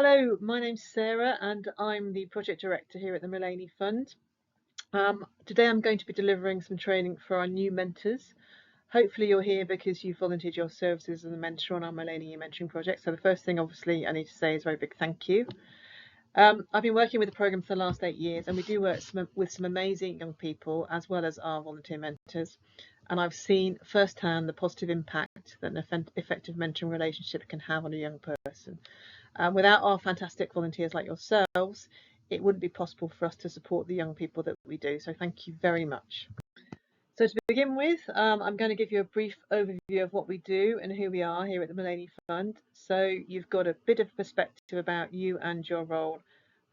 Hello, my name's Sarah and I'm the Project Director here at the Mullany Fund. Today I'm going to be delivering some training for our new mentors. Hopefully you're here because you volunteered your services as a mentor on our Mullany mentoring project. So the first thing obviously I need to say is a very big thank you. I've been working with the programme for the last 8 years and we do work with some amazing young people as well as our volunteer mentors. And I've seen firsthand the positive impact that an effective mentoring relationship can have on a young person. Without our fantastic volunteers like yourselves, it wouldn't be possible for us to support the young people that we do. So thank you very much. So to begin with, I'm going to give you a brief overview of what we do and who we are here at the Mullany Fund. So you've got a bit of perspective about you and your role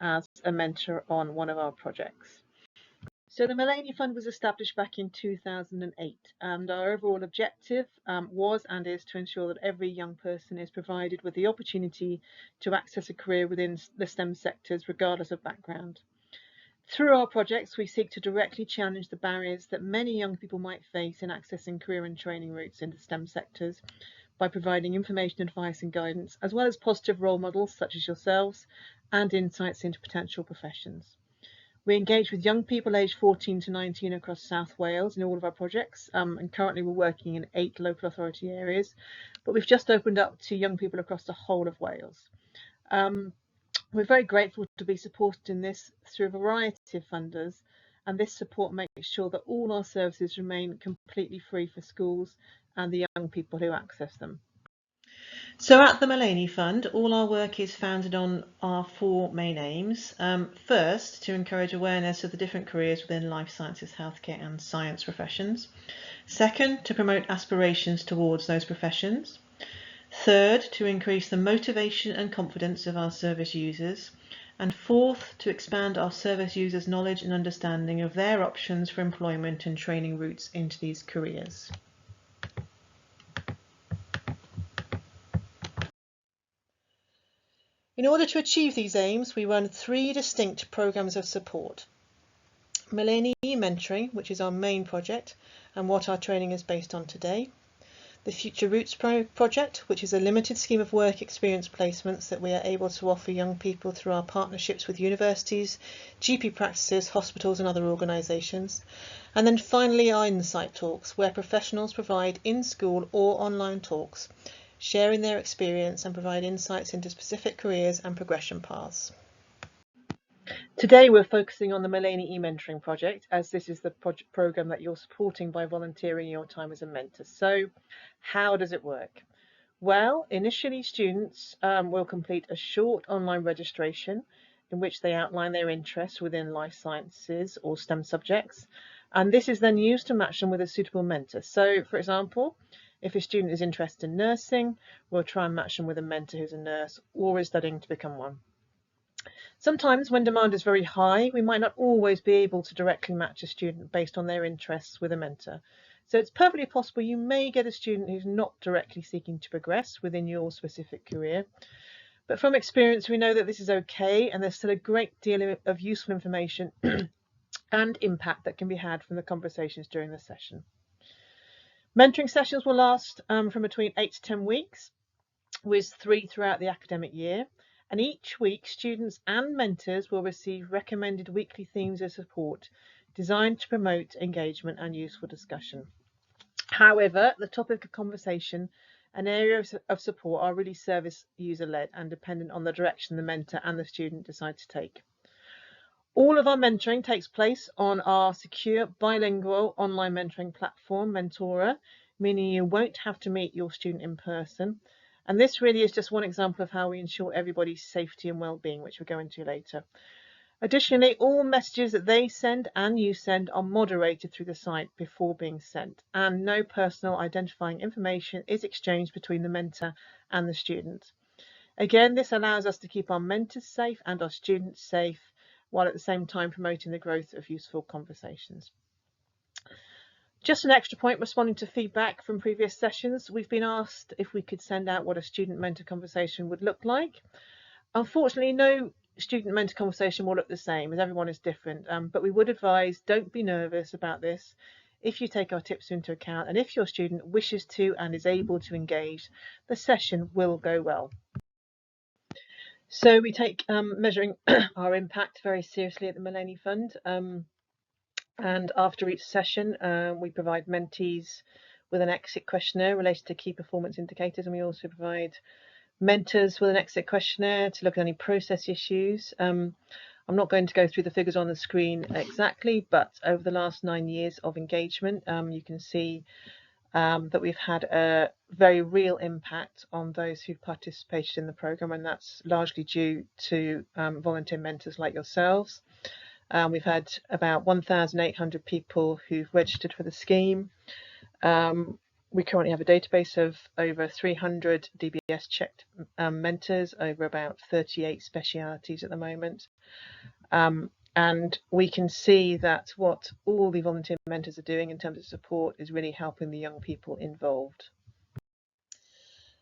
as a mentor on one of our projects. So the Mullany Fund was established back in 2008 and our overall objective was and is to ensure that every young person is provided with the opportunity to access a career within the STEM sectors regardless of background. Through our projects we seek to directly challenge the barriers that many young people might face in accessing career and training routes into STEM sectors by providing information, advice and guidance as well as positive role models such as yourselves and insights into potential professions. We engage with young people aged 14 to 19 across South Wales in all of our projects, and currently we're working in 8 local authority areas, but we've just opened up to young people across the whole of Wales. We're very grateful to be supported in this through a variety of funders, and this support makes sure that all our services remain completely free for schools and the young people who access them. So at the Mullany Fund, all our work is founded on our 4 main aims. First, to encourage awareness of the different careers within life sciences, healthcare and science professions. Second, to promote aspirations towards those professions. Third, to increase the motivation and confidence of our service users. And fourth, to expand our service users' knowledge and understanding of their options for employment and training routes into these careers. In order to achieve these aims, we run 3 distinct programmes of support. Mullany Mentoring, which is our main project and what our training is based on today. The Future Routes project, which is a limited scheme of work experience placements that we are able to offer young people through our partnerships with universities, GP practices, hospitals and other organisations. And then finally our Insight Talks, where professionals provide in-school or online talks, sharing their experience and provide insights into specific careers and progression paths. Today we're focusing on the Mullany e-mentoring project, as this is the programme that you're supporting by volunteering your time as a mentor. So how does it work? Well, initially students will complete a short online registration in which they outline their interests within life sciences or STEM subjects, and this is then used to match them with a suitable mentor. So for example, if a student is interested in nursing, we'll try and match them with a mentor who's a nurse or is studying to become one. Sometimes when demand is very high, we might not always be able to directly match a student based on their interests with a mentor. So it's perfectly possible you may get a student who's not directly seeking to progress within your specific career. But from experience, we know that this is okay and there's still a great deal of useful information and impact that can be had from the conversations during the session. Mentoring sessions will last from between 8 to 10 weeks, with 3 throughout the academic year. And each week, students and mentors will receive recommended weekly themes of support designed to promote engagement and useful discussion. However, the topic of conversation and areas of support are really service user-led and dependent on the direction the mentor and the student decide to take. All of our mentoring takes place on our secure bilingual online mentoring platform, Mentora, meaning you won't have to meet your student in person. And this really is just one example of how we ensure everybody's safety and well-being, which we'll go into later. Additionally, all messages that they send and you send are moderated through the site before being sent, and no personal identifying information is exchanged between the mentor and the student. Again, this allows us to keep our mentors safe and our students safe, while at the same time promoting the growth of useful conversations. Just an extra point, responding to feedback from previous sessions, we've been asked if we could send out what a student-mentor conversation would look like. Unfortunately, no student-mentor conversation will look the same, as everyone is different, but we would advise don't be nervous about this if you take our tips into account, and if your student wishes to and is able to engage, the session will go well. So we take measuring our impact very seriously at the Mullany Fund, and after each session we provide mentees with an exit questionnaire related to key performance indicators, and we also provide mentors with an exit questionnaire to look at any process issues. I'm not going to go through the figures on the screen exactly, but over the last 9 years of engagement, you can see that we've had a very real impact on those who've participated in the programme, and that's largely due to volunteer mentors like yourselves. We've had about 1,800 people who've registered for the scheme. We currently have a database of over 300 DBS checked mentors over about 38 specialities at the moment. And we can see that what all the volunteer mentors are doing in terms of support is really helping the young people involved.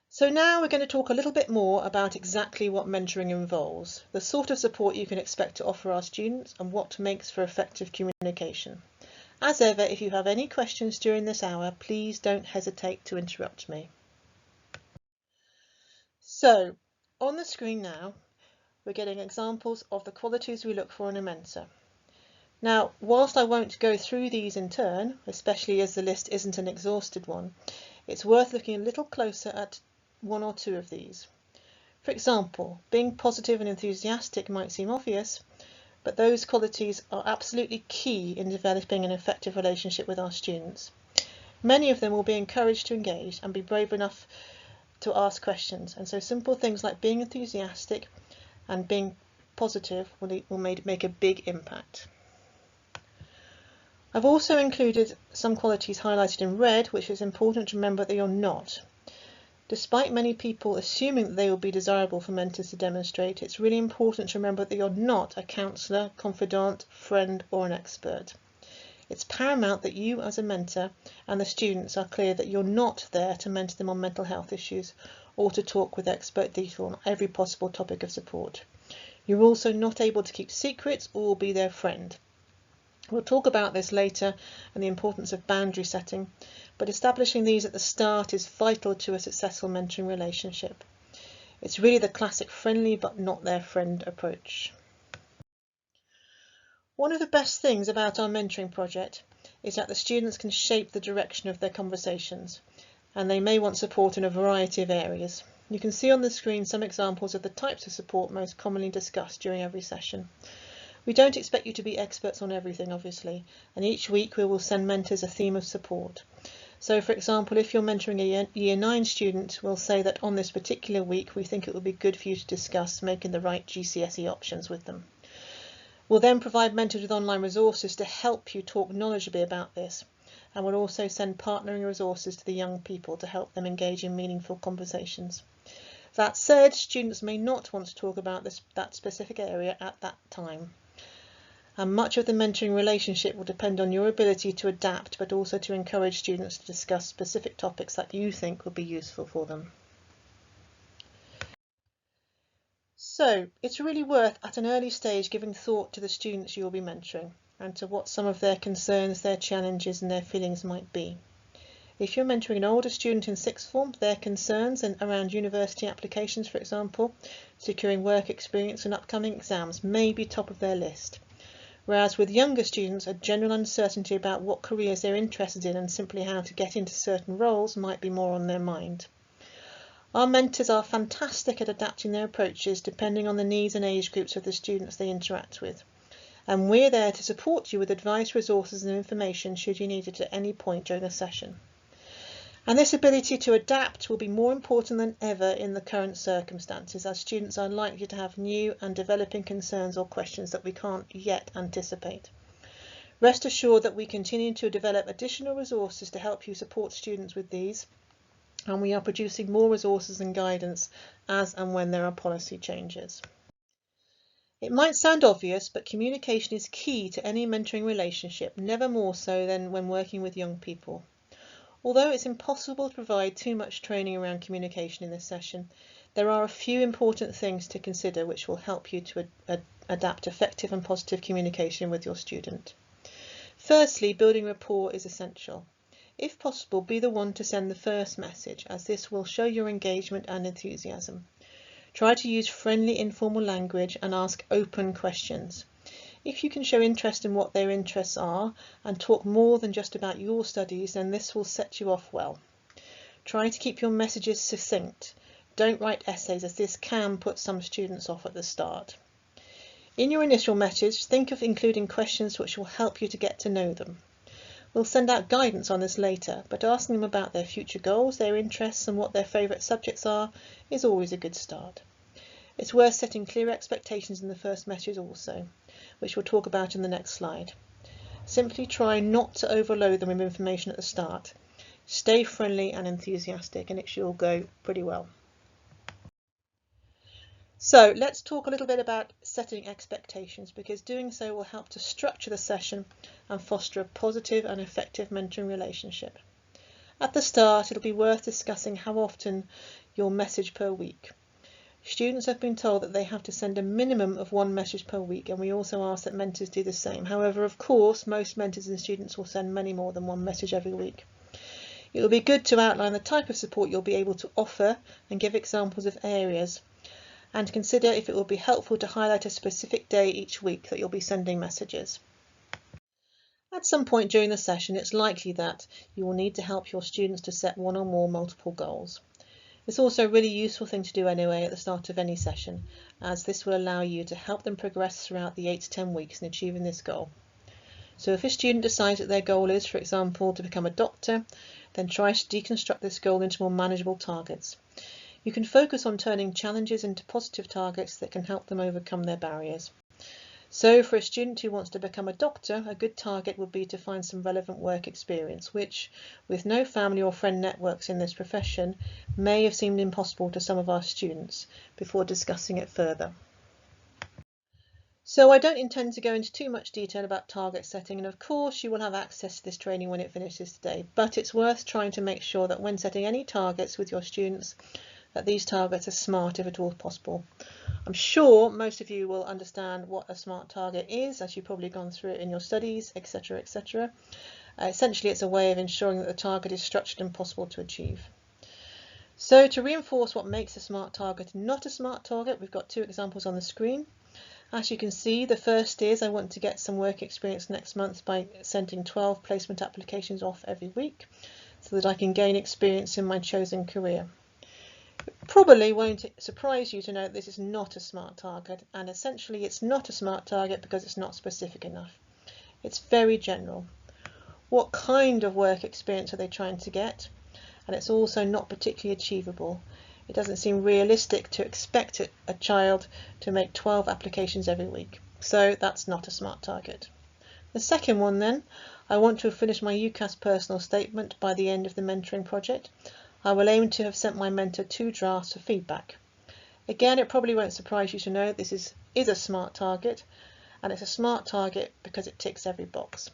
So now we're going to talk a little bit more about exactly what mentoring involves, the sort of support you can expect to offer our students, and what makes for effective communication. As ever, if you have any questions during this hour, please don't hesitate to interrupt me. So, on the screen now, we're getting examples of the qualities we look for in a mentor. Now, whilst I won't go through these in turn, especially as the list isn't an exhausted one, it's worth looking a little closer at one or two of these. For example, being positive and enthusiastic might seem obvious, but those qualities are absolutely key in developing an effective relationship with our students. Many of them will be encouraged to engage and be brave enough to ask questions, and so simple things like being enthusiastic and being positive will make a big impact. I've also included some qualities highlighted in red, which is important to remember that you're not. Despite many people assuming that they will be desirable for mentors to demonstrate, it's really important to remember that you're not a counsellor, confidant, friend, or an expert. It's paramount that you as a mentor and the students are clear that you're not there to mentor them on mental health issues or to talk with expert detail on every possible topic of support. You're also not able to keep secrets or be their friend. We'll talk about this later and the importance of boundary setting, but establishing these at the start is vital to a successful mentoring relationship. It's really the classic friendly but not their friend approach. One of the best things about our mentoring project is that the students can shape the direction of their conversations, and they may want support in a variety of areas. You can see on the screen some examples of the types of support most commonly discussed during every session. We don't expect you to be experts on everything, obviously, and each week we will send mentors a theme of support. So, for example, if you're mentoring a Year 9 student, we'll say that on this particular week we think it would be good for you to discuss making the right GCSE options with them. We'll then provide mentors with online resources to help you talk knowledgeably about this, and we'll also send partnering resources to the young people to help them engage in meaningful conversations. That said, students may not want to talk about that specific area at that time. And much of the mentoring relationship will depend on your ability to adapt, but also to encourage students to discuss specific topics that you think would be useful for them. So it's really worth at an early stage giving thought to the students you'll be mentoring and to what some of their concerns, their challenges and their feelings might be. If you're mentoring an older student in sixth form, their concerns around university applications, for example, securing work experience and upcoming exams may be top of their list. Whereas with younger students, a general uncertainty about what careers they're interested in and simply how to get into certain roles might be more on their mind. Our mentors are fantastic at adapting their approaches depending on the needs and age groups of the students they interact with. And we're there to support you with advice, resources and information should you need it at any point during a session. And this ability to adapt will be more important than ever in the current circumstances, as students are likely to have new and developing concerns or questions that we can't yet anticipate. Rest assured that we continue to develop additional resources to help you support students with these, and we are producing more resources and guidance as and when there are policy changes. It might sound obvious, but communication is key to any mentoring relationship, never more so than when working with young people. Although it's impossible to provide too much training around communication in this session, there are a few important things to consider which will help you to adapt effective and positive communication with your student. Firstly, building rapport is essential. If possible, be the one to send the first message, as this will show your engagement and enthusiasm. Try to use friendly, informal language and ask open questions. If you can show interest in what their interests are and talk more than just about your studies, then this will set you off well. Try to keep your messages succinct. Don't write essays, as this can put some students off at the start. In your initial message, think of including questions which will help you to get to know them. We'll send out guidance on this later, but asking them about their future goals, their interests and what their favourite subjects are is always a good start. It's worth setting clear expectations in the first message also, which we'll talk about in the next slide. Simply try not to overload them with information at the start. Stay friendly and enthusiastic and it should all go pretty well. So let's talk a little bit about setting expectations, because doing so will help to structure the session and foster a positive and effective mentoring relationship. At the start, it'll be worth discussing how often you'll message per week. Students have been told that they have to send a minimum of one message per week, and we also ask that mentors do the same. However, of course, most mentors and students will send many more than one message every week. It will be good to outline the type of support you'll be able to offer and give examples of areas, and consider if it will be helpful to highlight a specific day each week that you'll be sending messages. At some point during the session, it's likely that you will need to help your students to set one or more multiple goals. It's also a really useful thing to do anyway at the start of any session, as this will allow you to help them progress throughout the 8 to 10 weeks in achieving this goal. So if a student decides that their goal is, for example, to become a doctor, then try to deconstruct this goal into more manageable targets. You can focus on turning challenges into positive targets that can help them overcome their barriers. So for a student who wants to become a doctor, a good target would be to find some relevant work experience, which, with no family or friend networks in this profession, may have seemed impossible to some of our students before discussing it further. So I don't intend to go into too much detail about target setting, and of course you will have access to this training when it finishes today, but it's worth trying to make sure that when setting any targets with your students, that these targets are smart if at all possible. I'm sure most of you will understand what a SMART target is, as you've probably gone through it in your studies, etc., etc. Essentially, it's a way of ensuring that the target is structured and possible to achieve. So to reinforce what makes a SMART target not a SMART target, we've got two examples on the screen. As you can see, the first is I want to get some work experience next month by sending 12 placement applications off every week so that I can gain experience in my chosen career. Probably won't surprise you to know this is not a SMART target, and essentially it's not a SMART target because it's not specific enough. It's very general. What kind of work experience are they trying to get? And it's also not particularly achievable. It doesn't seem realistic to expect a child to make 12 applications every week. So that's not a SMART target. The second one then, I want to have finished my UCAS personal statement by the end of the mentoring project. I will aim to have sent my mentor 2 drafts for feedback. Again, it probably won't surprise you to know this is a SMART target, and it's a SMART target because it ticks every box.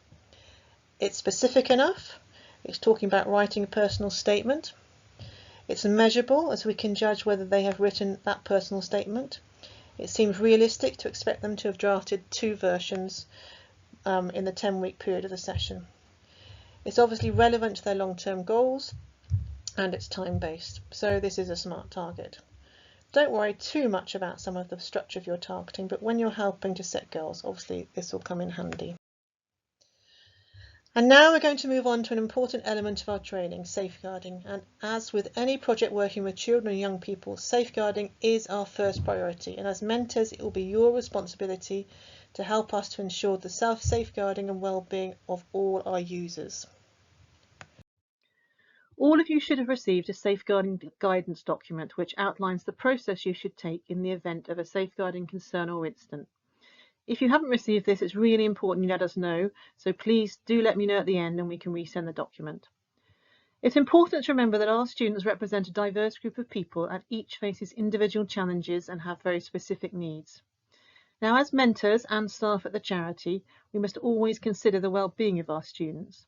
It's specific enough, it's talking about writing a personal statement, it's measurable as we can judge whether they have written that personal statement. It seems realistic to expect them to have drafted 2 versions in the 10-week period of the session. It's obviously relevant to their long-term goals, and it's time-based, so this is a SMART target. Don't worry too much about some of the structure of your targeting, but when you're helping to set goals, obviously this will come in handy. And now we're going to move on to an important element of our training, safeguarding. And as with any project working with children and young people, safeguarding is our first priority. And as mentors, it will be your responsibility to help us to ensure the self-safeguarding and well-being of all our users. All of you should have received a safeguarding guidance document which outlines the process you should take in the event of a safeguarding concern or incident. If you haven't received this, it's really important you let us know, so please do let me know at the end and we can resend the document. It's important to remember that our students represent a diverse group of people and each faces individual challenges and have very specific needs. Now, as mentors and staff at the charity, we must always consider the well-being of our students.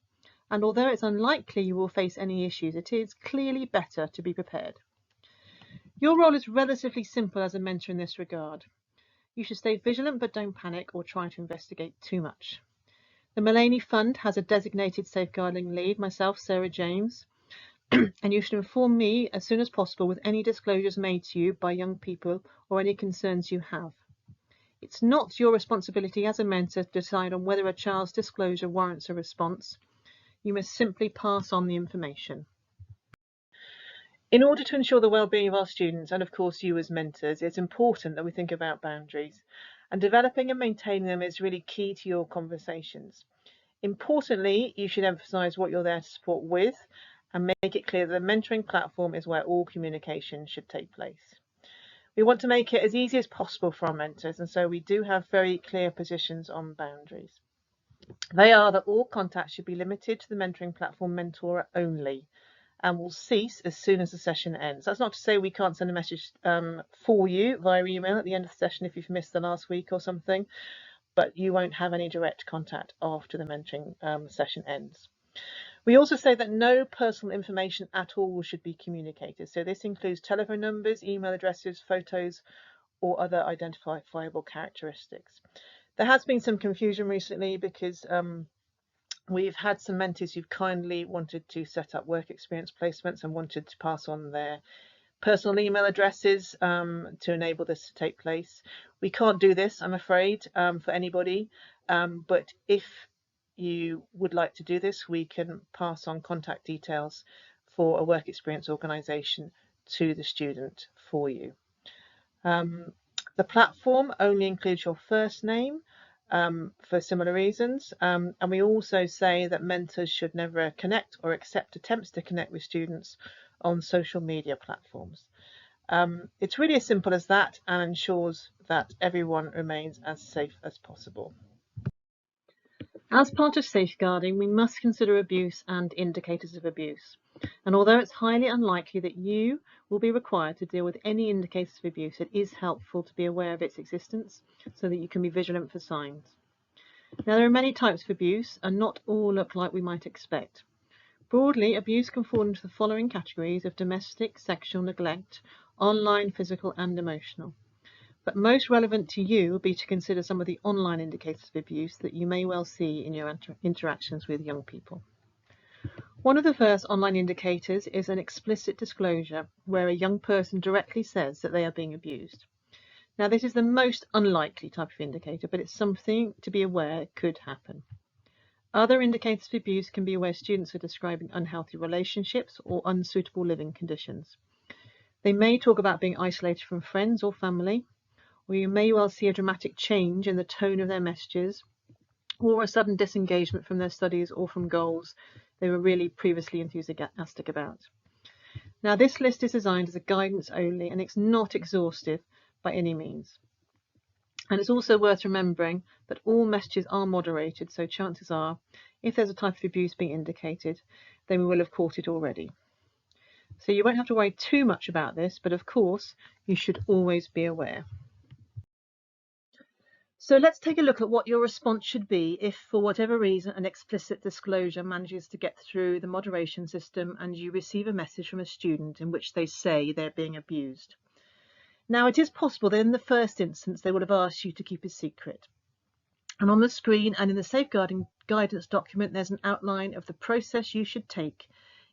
And although it's unlikely you will face any issues, it is clearly better to be prepared. Your role is relatively simple as a mentor in this regard. You should stay vigilant but don't panic or try to investigate too much. The Mullany Fund has a designated safeguarding lead, myself, Sarah James. and you should inform me as soon as possible with any disclosures made to you by young people or any concerns you have. It's not your responsibility as a mentor to decide on whether a child's disclosure warrants a response. You must simply pass on the information. In order to ensure the well-being of our students, and of course you as mentors, it's important that we think about boundaries, and developing and maintaining them is really key to your conversations. Importantly, you should emphasise what you're there to support with and make it clear that the mentoring platform is where all communication should take place. We want to make it as easy as possible for our mentors, and so we do have very clear positions on boundaries. They are that all contact should be limited to the mentoring platform mentor only and will cease as soon as the session ends. That's not to say we can't send a message for you via email at the end of the session if you've missed the last week or something, but you won't have any direct contact after the mentoring session ends. We also say that no personal information at all should be communicated. So this includes telephone numbers, email addresses, photos, or other identifiable characteristics. There has been some confusion recently because we've had some mentors who've kindly wanted to set up work experience placements and wanted to pass on their personal email addresses to enable this to take place. We can't do this, I'm afraid, for anybody, but if you would like to do this, we can pass on contact details for a work experience organisation to the student for you. The platform only includes your first name for similar reasons, and we also say that mentors should never connect or accept attempts to connect with students on social media platforms. It's really as simple as that and ensures that everyone remains as safe as possible. As part of safeguarding, we must consider abuse and indicators of abuse. And although it's highly unlikely that you will be required to deal with any indicators of abuse, it is helpful to be aware of its existence so that you can be vigilant for signs. Now, there are many types of abuse, and not all look like we might expect. Broadly, abuse can fall into the following categories of domestic, sexual, neglect, online, physical, and emotional. But most relevant to you will be to consider some of the online indicators of abuse that you may well see in your interactions with young people. One of the first online indicators is an explicit disclosure where a young person directly says that they are being abused. Now, this is the most unlikely type of indicator, but it's something to be aware could happen. Other indicators of abuse can be where students are describing unhealthy relationships or unsuitable living conditions. They may talk about being isolated from friends or family, or you may well see a dramatic change in the tone of their messages, or a sudden disengagement from their studies or from goals they were really previously enthusiastic about. Now, this list is designed as a guidance only, and it's not exhaustive by any means. And it's also worth remembering that all messages are moderated, so chances are, if there's a type of abuse being indicated, then we will have caught it already. So you won't have to worry too much about this, but of course, you should always be aware. So let's take a look at what your response should be if, for whatever reason, an explicit disclosure manages to get through the moderation system and you receive a message from a student in which they say they're being abused. Now, it is possible that in the first instance they would have asked you to keep a secret. And on the screen and in the safeguarding guidance document, there's an outline of the process you should take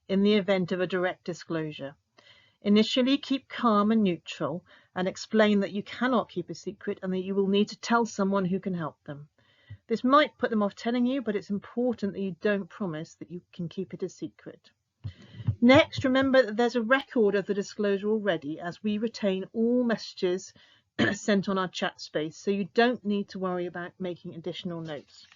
in the event of a direct disclosure. Initially, keep calm and neutral and explain that you cannot keep a secret and that you will need to tell someone who can help them. This might put them off telling you, but it's important that you don't promise that you can keep it a secret. Next, remember that there's a record of the disclosure already, as we retain all messages sent on our chat space, so you don't need to worry about making additional notes.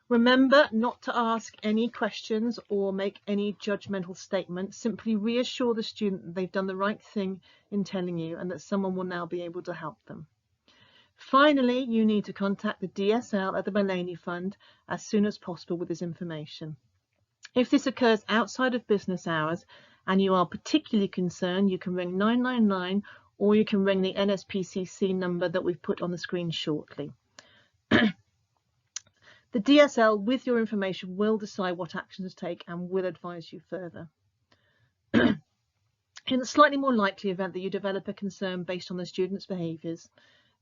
Remember not to ask any questions or make any judgmental statements. Simply reassure the student that they've done the right thing in telling you and that someone will now be able to help them. Finally, you need to contact the DSL at the Mullany Fund as soon as possible with this information. If this occurs outside of business hours and you are particularly concerned, you can ring 999 or you can ring the NSPCC number that we've put on the screen shortly. The DSL, with your information, will decide what actions to take and will advise you further. In the slightly more likely event that you develop a concern based on the student's behaviours,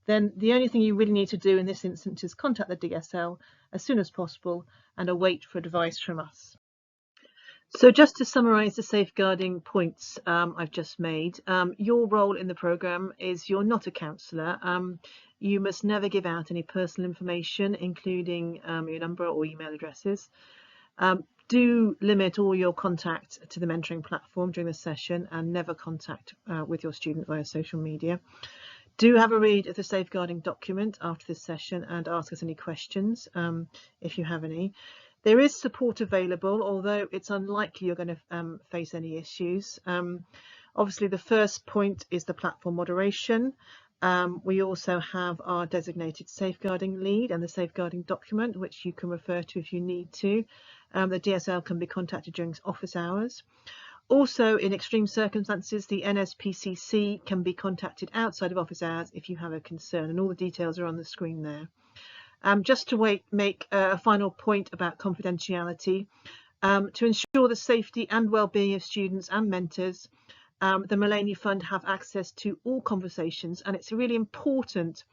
then the only thing you really need to do in this instance is contact the DSL as soon as possible and await for advice from us. So just to summarise the safeguarding points I've just made, your role in the programme is you're not a counsellor. You must never give out any personal information, including your number or email addresses. Do limit all your contact to the mentoring platform during the session and never contact with your student via social media. Do have a read of the safeguarding document after this session and ask us any questions if you have any. There is support available, although it's unlikely you're going to face any issues. Obviously, the first point is the platform moderation. We also have our designated safeguarding lead and the safeguarding document, which you can refer to if you need to. The DSL can be contacted during office hours. Also, in extreme circumstances, the NSPCC can be contacted outside of office hours if you have a concern, and all the details are on the screen there. Just to make a final point about confidentiality, to ensure the safety and well-being of students and mentors, the Mullany Fund have access to all conversations, and it's really important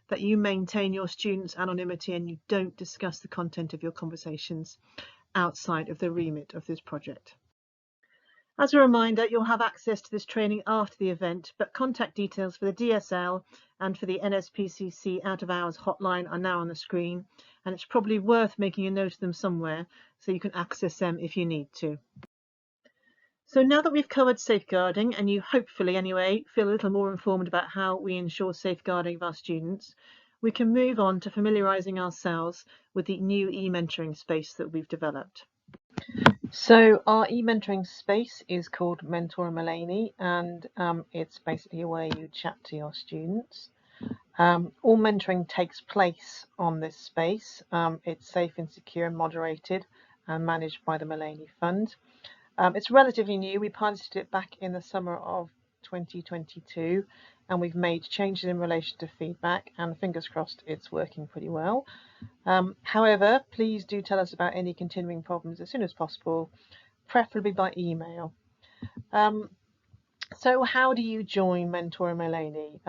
that you maintain your students' anonymity and you don't discuss the content of your conversations outside of the remit of this project. As a reminder, you'll have access to this training after the event, but contact details for the DSL and for the NSPCC out of hours hotline are now on the screen, and it's probably worth making a note of them somewhere so you can access them if you need to. So now that we've covered safeguarding, and you hopefully anyway feel a little more informed about how we ensure safeguarding of our students, we can move on to familiarising ourselves with the new e-mentoring space that we've developed. So our e-mentoring space is called Mentor Mullany, and it's basically a way you chat to your students. All mentoring takes place on this space. It's safe and secure and moderated and managed by the Mullany Fund. It's relatively new. We piloted it back in the summer of 2022, and we've made changes in relation to feedback, and fingers crossed it's working pretty well. However, please do tell us about any continuing problems as soon as possible, preferably by email. So how do you join Mentor Mullany?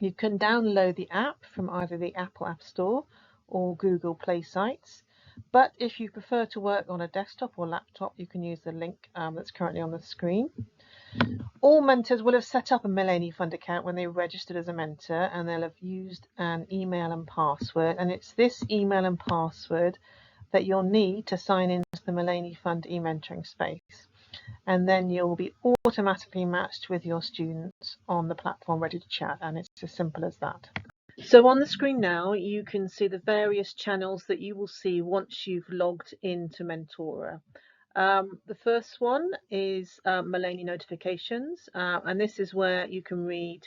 You can download the app from either the Apple App Store or Google Play sites, but if you prefer to work on a desktop or laptop, you can use the link that's currently on the screen. All mentors will have set up a Mullany Fund account when they registered as a mentor, and they'll have used an email and password, and it's this email and password that you'll need to sign into the Mullany Fund e-mentoring space, and then you'll be automatically matched with your students on the platform ready to chat, and it's as simple as that. So on the screen now you can see the various channels that you will see once you've logged into Mentora. The first one is Mullany notifications, and this is where you can read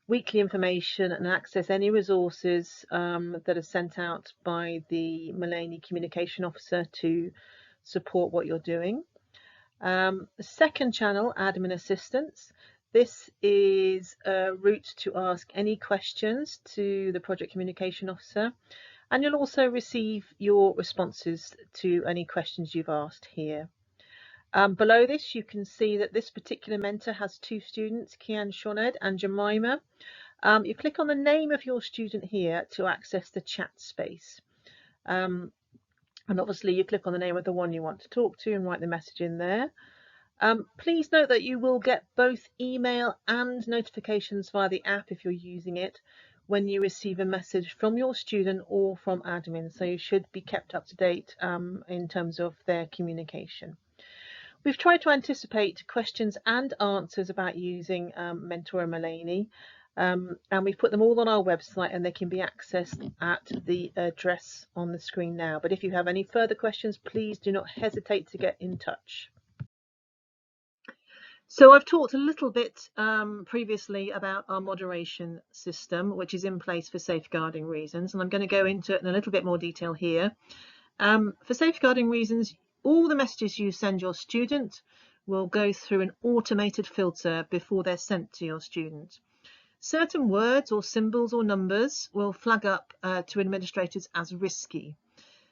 weekly information and access any resources that are sent out by the Mullany Communication Officer to support what you're doing. The second channel, Admin Assistance. This is a route to ask any questions to the Project Communication Officer, and you'll also receive your responses to any questions you've asked here. Below this, you can see that this particular mentor has two students, Kian Shoned and Jemima. You click on the name of your student here to access the chat space. And obviously you click on the name of the one you want to talk to and write the message in there. Please note that you will get both email and notifications via the app if you're using it when you receive a message from your student or from admin, so you should be kept up to date in terms of their communication. We've tried to anticipate questions and answers about using Mentor Mullany, and we've put them all on our website, and they can be accessed at the address on the screen now. But if you have any further questions, please do not hesitate to get in touch. So I've talked a little bit previously about our moderation system, which is in place for safeguarding reasons, and I'm going to go into it in a little bit more detail here. For safeguarding reasons, all the messages you send your student will go through an automated filter before they're sent to your student. Certain words or symbols or numbers will flag up to administrators as risky.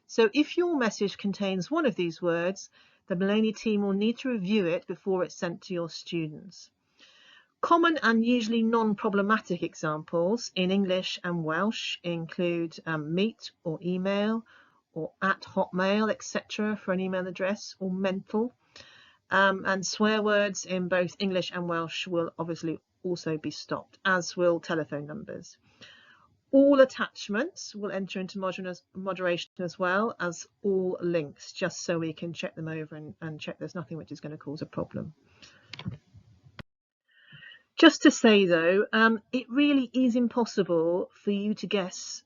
So if your message contains one of these words, the Mullany team will need to review it before it's sent to your students. Common and usually non-problematic examples in English and Welsh include meet or email, or at Hotmail, etc. for an email address, or mental. And swear words in both English and Welsh will obviously also be stopped, as will telephone numbers. All attachments will enter into moderation as well as all links, just so we can check them over and check there's nothing which is going to cause a problem. Just to say though, it really is impossible for you to guess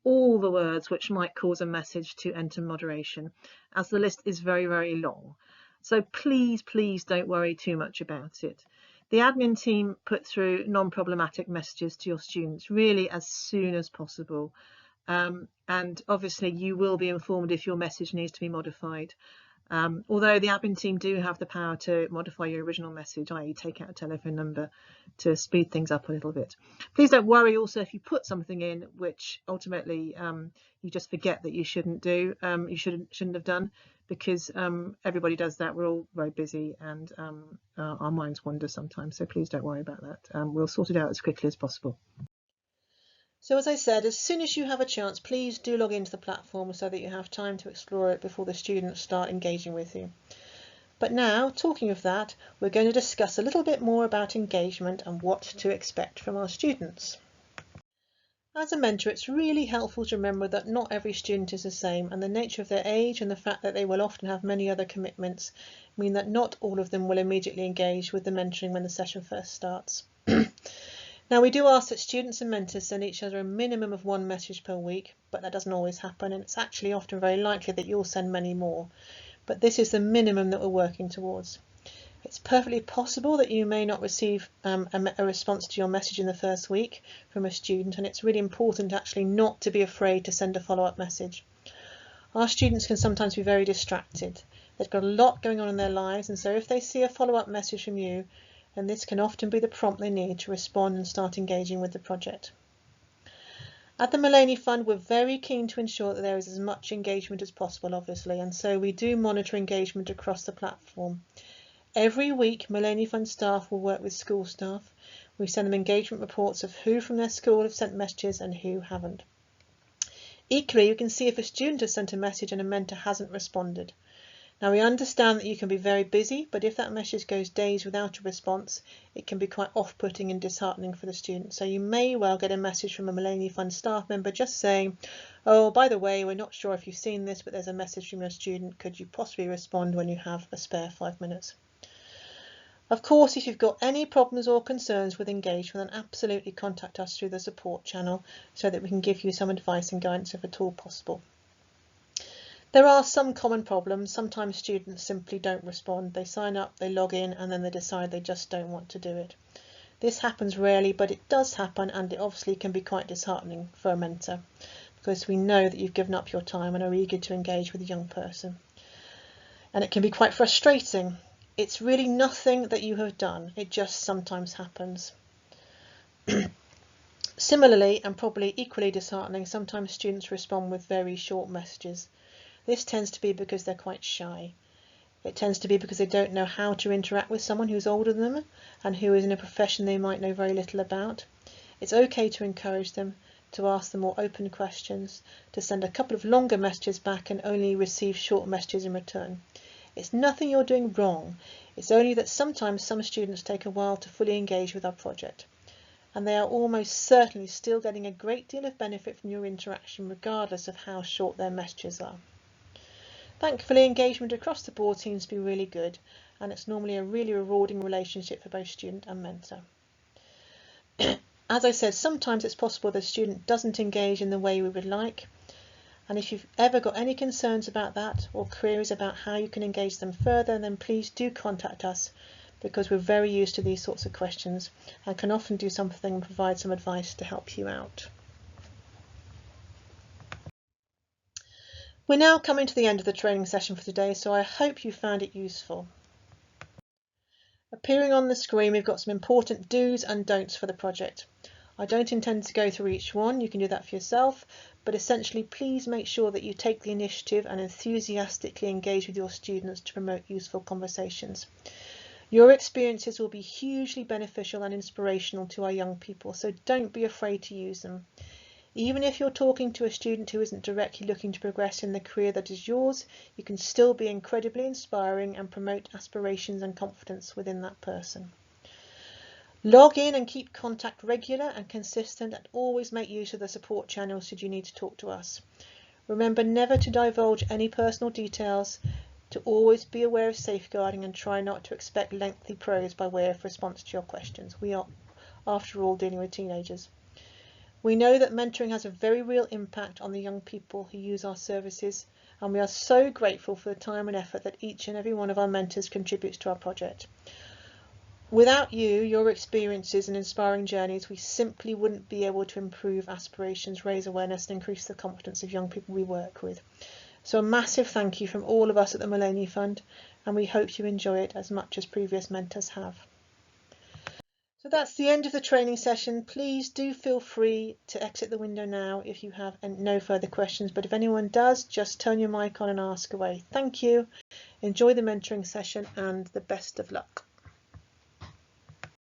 all the words which might cause a message to enter moderation, as the list is very, very long. So please, please don't worry too much about it. The admin team put through non-problematic messages to your students really as soon as possible. And obviously you will be informed if your message needs to be modified. Although the admin team do have the power to modify your original message, i.e. take out a telephone number to speed things up a little bit. Please don't worry also if you put something in which ultimately you just forget that you shouldn't do, you shouldn't have done, because everybody does that. We're all very busy and our minds wander sometimes, so please don't worry about that. We'll sort it out as quickly as possible. So as I said, as soon as you have a chance, please do log into the platform so that you have time to explore it before the students start engaging with you. But now, talking of that, we're going to discuss a little bit more about engagement and what to expect from our students. As a mentor, it's really helpful to remember that not every student is the same, and the nature of their age and the fact that they will often have many other commitments mean that not all of them will immediately engage with the mentoring when the session first starts. Now, we do ask that students and mentors send each other a minimum of one message per week, but that doesn't always happen, and it's actually often very likely that you'll send many more. But this is the minimum that we're working towards. It's perfectly possible that you may not receive a response to your message in the first week from a student, and it's really important actually not to be afraid to send a follow-up message. Our students can sometimes be very distracted. They've got a lot going on in their lives, and so if they see a follow-up message from you, and this can often be the prompt they need to respond and start engaging with the project. At the Mullany Fund, we're very keen to ensure that there is as much engagement as possible, obviously, and so we do monitor engagement across the platform. Every week, Mullany Fund staff will work with school staff. We send them engagement reports of who from their school have sent messages and who haven't. Equally, you can see if a student has sent a message and a mentor hasn't responded. Now, we understand that you can be very busy, but if that message goes days without a response, it can be quite off-putting and disheartening for the student. So you may well get a message from a Mullany Fund staff member just saying, oh, by the way, we're not sure if you've seen this, but there's a message from your student. Could you possibly respond when you have a spare 5 minutes? Of course, if you've got any problems or concerns with engagement, then absolutely contact us through the support channel so that we can give you some advice and guidance if at all possible. There are some common problems. Sometimes students simply don't respond. They sign up, they log in, and then they decide they just don't want to do it. This happens rarely, but it does happen, and it obviously can be quite disheartening for a mentor because we know that you've given up your time and are eager to engage with a young person. And it can be quite frustrating. It's really nothing that you have done. It just sometimes happens. Similarly, and probably equally disheartening, sometimes students respond with very short messages. This tends to be because they're quite shy. It tends to be because they don't know how to interact with someone who's older than them and who is in a profession they might know very little about. It's okay to encourage them, to ask them more open questions, to send a couple of longer messages back and only receive short messages in return. It's nothing you're doing wrong. It's only that sometimes some students take a while to fully engage with our project, and they are almost certainly still getting a great deal of benefit from your interaction regardless of how short their messages are. Thankfully, engagement across the board seems to be really good, and it's normally a really rewarding relationship for both student and mentor. As I said, sometimes it's possible the student doesn't engage in the way we would like, and if you've ever got any concerns about that or queries about how you can engage them further, then please do contact us, because we're very used to these sorts of questions and can often do something and provide some advice to help you out. We're now coming to the end of the training session for today, so I hope you found it useful. Appearing on the screen, we've got some important do's and don'ts for the project. I don't intend to go through each one, you can do that for yourself, but essentially please make sure that you take the initiative and enthusiastically engage with your students to promote useful conversations. Your experiences will be hugely beneficial and inspirational to our young people, so don't be afraid to use them. Even if you're talking to a student who isn't directly looking to progress in the career that is yours, you can still be incredibly inspiring and promote aspirations and confidence within that person. Log in and keep contact regular and consistent, and always make use of the support channels should you need to talk to us. Remember never to divulge any personal details, to always be aware of safeguarding, and try not to expect lengthy prose by way of response to your questions. We are, after all, dealing with teenagers. We know that mentoring has a very real impact on the young people who use our services, and we are so grateful for the time and effort that each and every one of our mentors contributes to our project. Without you, your experiences and inspiring journeys, we simply wouldn't be able to improve aspirations, raise awareness and increase the confidence of young people we work with. So a massive thank you from all of us at the Mullany Fund, and we hope you enjoy it as much as previous mentors have. So that's the end of the training session. Please do feel free to exit the window now if you have no further questions, but if anyone does, just turn your mic on and ask away. Thank you. Enjoy the mentoring session and the best of luck.